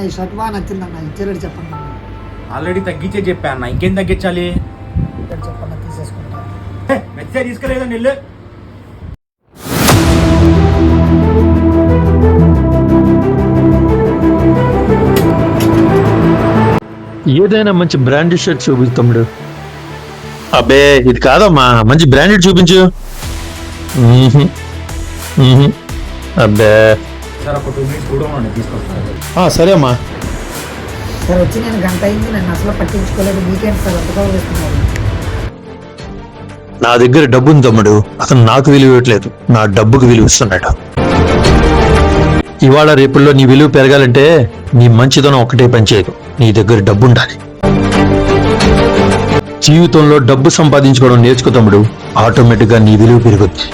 ఈ షర్ట్ బాగా నచ్చిందన్న, ఇచ్చేరేడు చెప్పండి అన్న. ఆల్రెడీ తగ్గించే చెప్పా అన్న, ఇంకేం తగ్గించాలి? రేటు చెప్పన్న, తీసేసుకుంటా. మెచ్చే తీసుకెళ్ళేదా నిల్లు. ఏదైనా మంచి బ్రాండెడ్ షర్ట్ చూపించు తమ్ముడు. అబ్బే ఇది కాదమ్మా, మంచి బ్రాండెడ్ చూపించు. అబ్బే సార్ ఒక 2 minutes కూడా ఉండండి, తీసుకొస్తాను. సరే అమ్మా. సార్ వచ్చి నేను గంట అయింది, నన్ను అసలు పట్టించుకోలేదు. వీకెండ్ సార్ అంతగా వేస్తున్నారు. నా దగ్గర డబ్బు ఉంది తమ్ముడు, అతను నాకు విలువ ఇవ్వట్లేదు, నా డబ్బుకు విలువ ఇస్తున్నాడు. ఇవాళ రేపుల్లో నీ విలువ పెరగాలంటే నీ మంచిదనం ఒకటే పనిచేయదు, నీ దగ్గర డబ్బు ఉండాలి. జీవితంలో డబ్బు సంపాదించుకోవడం నేర్చుకో తమ్ముడు, ఆటోమేటిక్గా నీ విలువ పెరుగుద్ది.